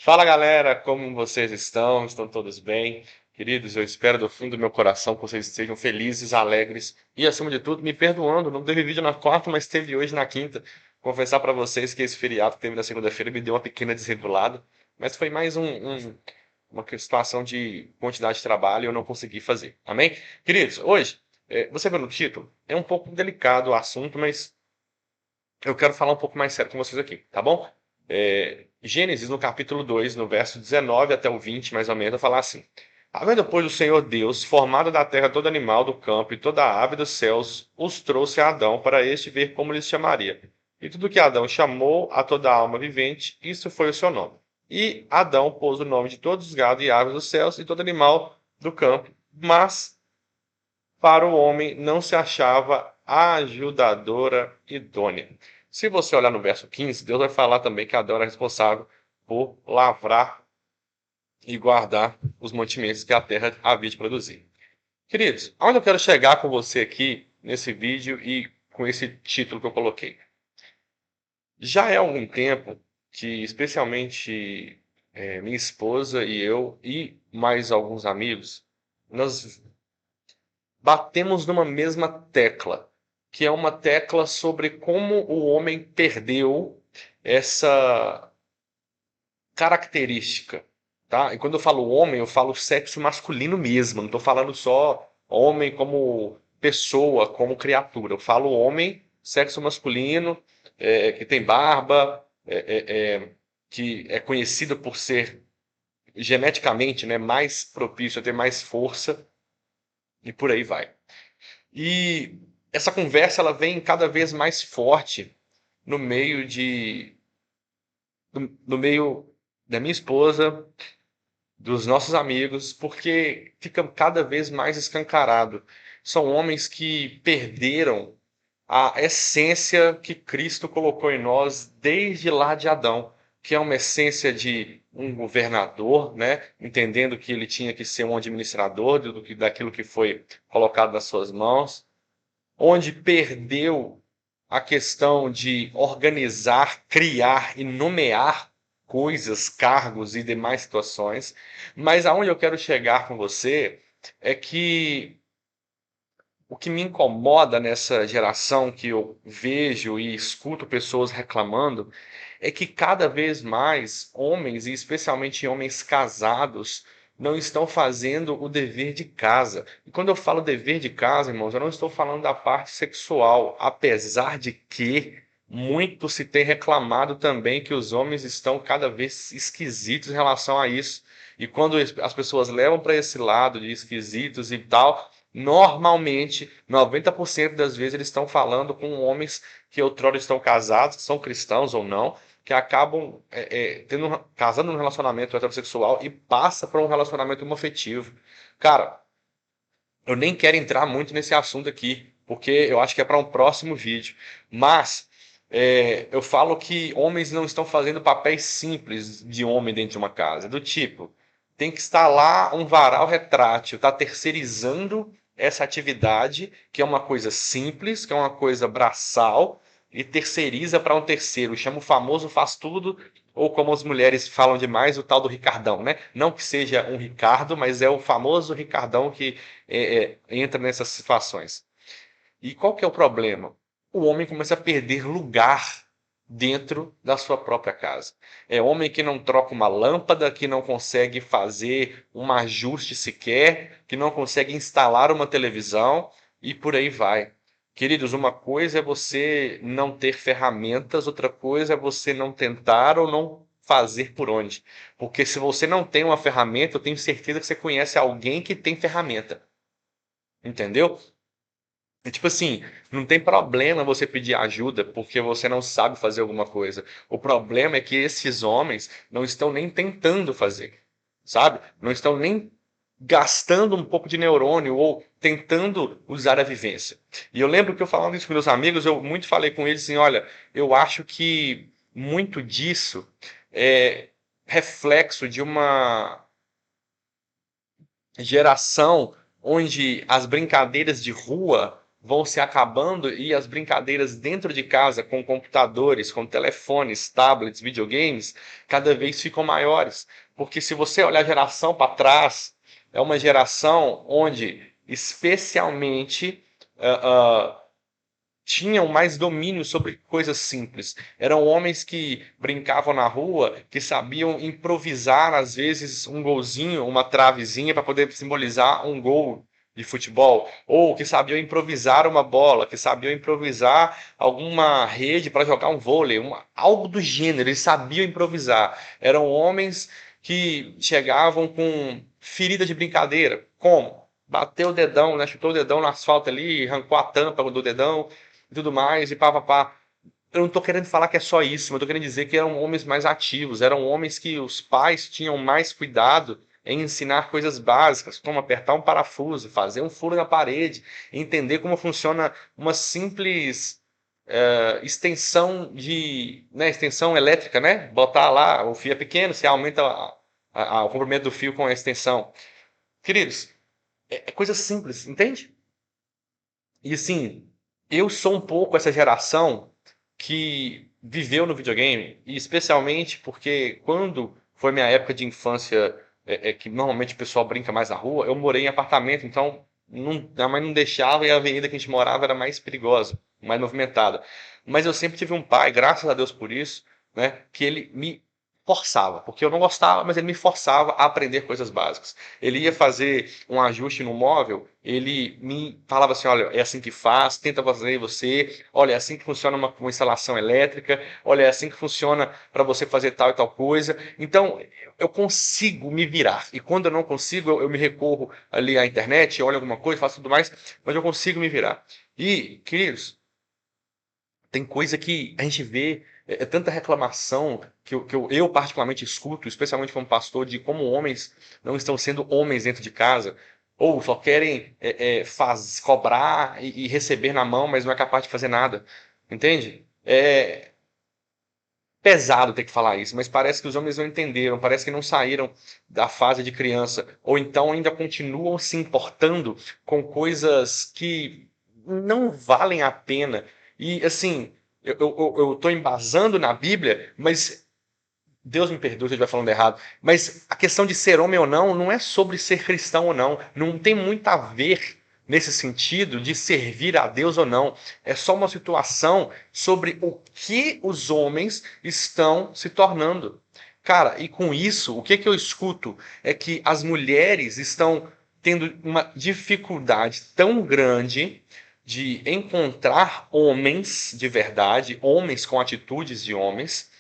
Fala galera, como vocês estão? Estão todos bem? Queridos, eu espero do fundo do meu coração que vocês estejam felizes, alegres e, acima de tudo, me perdoando. Não teve vídeo na quarta, mas teve hoje na quinta. Confessar para vocês que esse feriado que teve na segunda-feira me deu uma pequena desregulada, mas foi mais uma situação de quantidade de trabalho e eu não consegui fazer. Amém? Queridos, hoje, você viu no título? É um pouco delicado o assunto, mas eu quero falar um pouco mais sério com vocês aqui, tá bom? Gênesis, no capítulo 2, no verso 19 até o 20, mais ou menos, vai falar assim: Havendo, pois, o Senhor Deus formado da terra todo animal do campo e toda a ave dos céus, os trouxe a Adão para este ver como lhes chamaria. E tudo que Adão chamou a toda alma vivente, isso foi o seu nome. E Adão pôs o nome de todos os gados e aves dos céus e todo animal do campo, mas para o homem não se achava a ajudadora idônea. Se você olhar no verso 15, Deus vai falar também que Adão era responsável por lavrar e guardar os mantimentos que a terra havia de produzir. Queridos, aonde eu quero chegar com você aqui nesse vídeo e com esse título que eu coloquei? Já é algum tempo que, especialmente minha esposa e eu e mais alguns amigos, nós batemos numa mesma tecla, que é uma tecla sobre como o homem perdeu essa característica, tá? E quando eu falo homem, eu falo sexo masculino mesmo, não estou falando só homem como pessoa, como criatura. Eu falo homem, sexo masculino, que tem barba, que é conhecido por ser geneticamente, né, mais propício a ter mais força e por aí vai. E essa conversa ela vem cada vez mais forte no meio no meio da minha esposa, dos nossos amigos, porque fica cada vez mais escancarado. São homens que perderam a essência que Cristo colocou em nós desde lá de Adão, que é uma essência de um governador, né? Entendendo que ele tinha que ser um administrador daquilo que foi colocado nas suas mãos, onde perdeu a questão de organizar, criar e nomear coisas, cargos e demais situações. Mas aonde eu quero chegar com você é que o que me incomoda nessa geração que eu vejo e escuto pessoas reclamando é que cada vez mais homens, e especialmente homens casados, não estão fazendo o dever de casa. E quando eu falo dever de casa, irmãos, eu não estou falando da parte sexual, apesar de que muito se tem reclamado também que os homens estão cada vez esquisitos em relação a isso. E quando as pessoas levam para esse lado de esquisitos e tal, normalmente, 90% das vezes eles estão falando com homens que outrora estão casados, que são cristãos ou não, que acabam casando num relacionamento heterossexual e passa para um relacionamento homoafetivo. Cara, eu nem quero entrar muito nesse assunto aqui, porque eu acho que é para um próximo vídeo. Mas eu falo que homens não estão fazendo papéis simples de homem dentro de uma casa. Do tipo, tem que instalar um varal retrátil, está terceirizando essa atividade, que é uma coisa simples, que é uma coisa braçal, e terceiriza para um terceiro. Chama o famoso faz tudo, ou como as mulheres falam demais, o tal do Ricardão, né? Não que seja um Ricardo, mas é o famoso Ricardão que entra nessas situações. E qual que é o problema? O homem começa a perder lugar dentro da sua própria casa. É homem que não troca uma lâmpada, que não consegue fazer um ajuste sequer, que não consegue instalar uma televisão e por aí vai. Queridos, uma coisa é você não ter ferramentas, outra coisa é você não tentar ou não fazer por onde. Porque se você não tem uma ferramenta, eu tenho certeza que você conhece alguém que tem ferramenta. Entendeu? É tipo assim, não tem problema você pedir ajuda porque você não sabe fazer alguma coisa. O problema é que esses homens não estão nem tentando fazer, sabe? Não estão nem gastando um pouco de neurônio ou tentando usar a vivência. E eu lembro que eu falando isso com meus amigos, eu muito falei com eles assim, olha, eu acho que muito disso é reflexo de uma geração onde as brincadeiras de rua vão se acabando e as brincadeiras dentro de casa, com computadores, com telefones, tablets, videogames, cada vez ficam maiores. Porque se você olhar a geração para trás, é uma geração onde, especialmente, ah, tinham mais domínio sobre coisas simples. Eram homens que brincavam na rua, que sabiam improvisar, às vezes, um golzinho, uma travezinha para poder simbolizar um gol de futebol, ou que sabiam improvisar uma bola, que sabiam improvisar alguma rede para jogar um vôlei, algo do gênero, eles sabiam improvisar. Eram homens que chegavam com ferida de brincadeira. Como? Bateu o dedão, né? Chutou o dedão no asfalto ali, arrancou a tampa do dedão, e tudo mais, e pá, pá, pá. Eu não estou querendo falar que é só isso, mas estou querendo dizer que eram homens mais ativos, eram homens que os pais tinham mais cuidado em ensinar coisas básicas, como apertar um parafuso, fazer um furo na parede, entender como funciona uma simples extensão extensão elétrica, né? Botar lá, o fio é pequeno, você aumenta o comprimento do fio com a extensão. Queridos, é coisa simples, entende? E assim, eu sou um pouco essa geração que viveu no videogame, e especialmente porque quando foi minha época de infância, que normalmente o pessoal brinca mais na rua, eu morei em apartamento, então a mãe não deixava e a avenida que a gente morava era mais perigosa, mais movimentada. Mas eu sempre tive um pai, graças a Deus por isso, né, que ele me forçava, porque eu não gostava, mas ele me forçava a aprender coisas básicas. Ele ia fazer um ajuste no móvel, ele me falava assim, olha, é assim que faz, tenta fazer você, olha, é assim que funciona uma instalação elétrica, olha, é assim que funciona para você fazer tal e tal coisa. Então, eu consigo me virar. E quando eu não consigo, eu me recorro ali à internet, olho alguma coisa, faço tudo mais, mas eu consigo me virar. E, queridos, tem coisa que a gente vê, é tanta reclamação que eu particularmente escuto, especialmente como pastor, de como homens não estão sendo homens dentro de casa, ou só querem cobrar e receber na mão, mas não é capaz de fazer nada. Entende? É pesado ter que falar isso, mas parece que os homens não entenderam, parece que não saíram da fase de criança, ou então ainda continuam se importando com coisas que não valem a pena. E assim, eu estou embasando na Bíblia, mas Deus me perdoe se eu estiver falando errado, mas a questão de ser homem ou não é sobre ser cristão ou não. Não tem muito a ver nesse sentido de servir a Deus ou não. É só uma situação sobre o que os homens estão se tornando. Cara, e com isso, o que eu escuto é que as mulheres estão tendo uma dificuldade tão grande de encontrar homens de verdade, homens com atitudes de homens,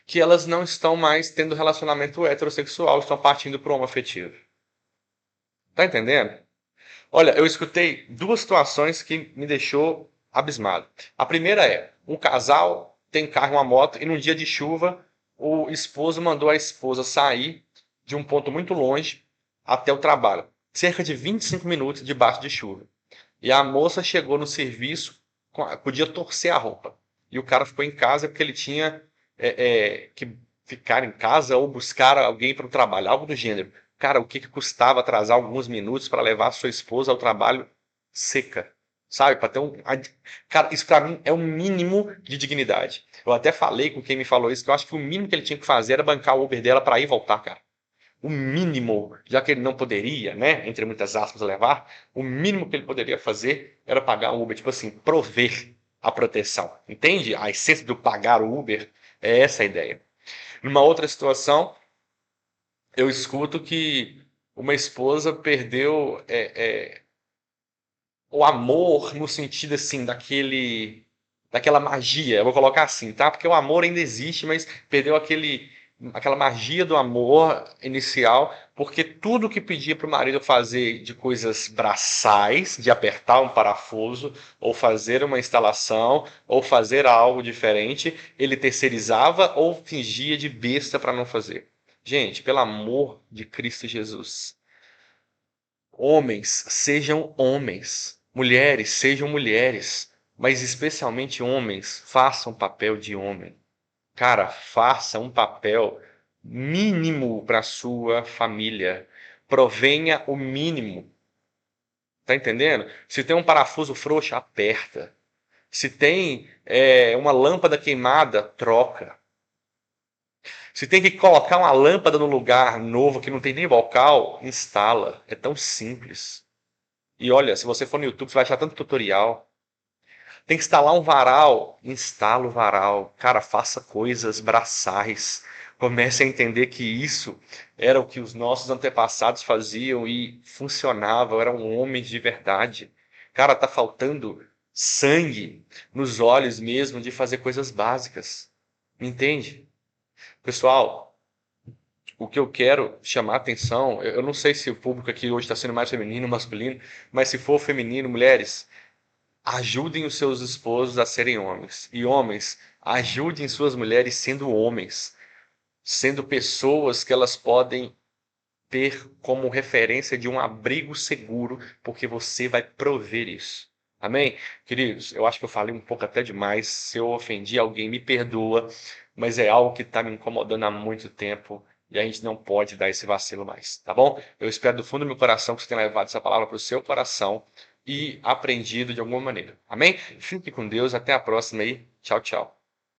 que elas não estão mais tendo relacionamento heterossexual, estão partindo para o homoafetivo. Tá entendendo? Olha, eu escutei duas situações que me deixou abismado. A primeira é, um casal tem carro e uma moto e num dia de chuva o esposo mandou a esposa sair de um ponto muito longe até o trabalho, cerca de 25 minutos debaixo de chuva. E a moça chegou no serviço, podia torcer a roupa. E o cara ficou em casa porque ele tinha que ficar em casa ou buscar alguém para o trabalho, algo do gênero. Cara, o que custava atrasar alguns minutos para levar a sua esposa ao trabalho seca? Sabe? Para ter um. Cara, isso para mim é o mínimo de dignidade. Eu até falei com quem me falou isso, que eu acho que o mínimo que ele tinha que fazer era bancar o Uber dela para ir e voltar, cara. O mínimo, já que ele não poderia, né, entre muitas aspas, levar, o mínimo que ele poderia fazer era pagar o Uber, tipo assim, prover a proteção. Entende? A essência do pagar o Uber é essa a ideia. Numa outra situação, eu escuto que uma esposa perdeu o amor no sentido assim daquela magia. Eu vou colocar assim, tá? Porque o amor ainda existe, mas perdeu aquela magia do amor inicial, porque tudo que pedia para o marido fazer de coisas braçais, de apertar um parafuso, ou fazer uma instalação, ou fazer algo diferente, ele terceirizava ou fingia de besta para não fazer. Gente, pelo amor de Cristo Jesus, homens, sejam homens. Mulheres, sejam mulheres. Mas especialmente homens, façam papel de homem. Cara, faça um papel mínimo para sua família. Provenha o mínimo. Tá entendendo? Se tem um parafuso frouxo, aperta. Se tem uma lâmpada queimada, troca. Se tem que colocar uma lâmpada no lugar novo que não tem nem bocal, instala. É tão simples. E olha, se você for no YouTube, você vai achar tanto tutorial. Tem que instalar um varal, instala o varal. Cara, faça coisas braçais. Comece a entender que isso era o que os nossos antepassados faziam e funcionava, eram homens de verdade. Cara, tá faltando sangue nos olhos mesmo de fazer coisas básicas. Entende? Pessoal, o que eu quero chamar a atenção, eu não sei se o público aqui hoje está sendo mais feminino ou masculino, mas se for feminino, mulheres, ajudem os seus esposos a serem homens. E homens, ajudem suas mulheres sendo homens, sendo pessoas que elas podem ter como referência de um abrigo seguro, porque você vai prover isso. Amém? Queridos, eu acho que eu falei um pouco até demais. Se eu ofendi alguém, me perdoa, mas é algo que está me incomodando há muito tempo e a gente não pode dar esse vacilo mais, tá bom? Eu espero do fundo do meu coração que você tenha levado essa palavra para o seu coração e aprendido de alguma maneira. Amém? Fique com Deus, até a próxima aí. Tchau, tchau.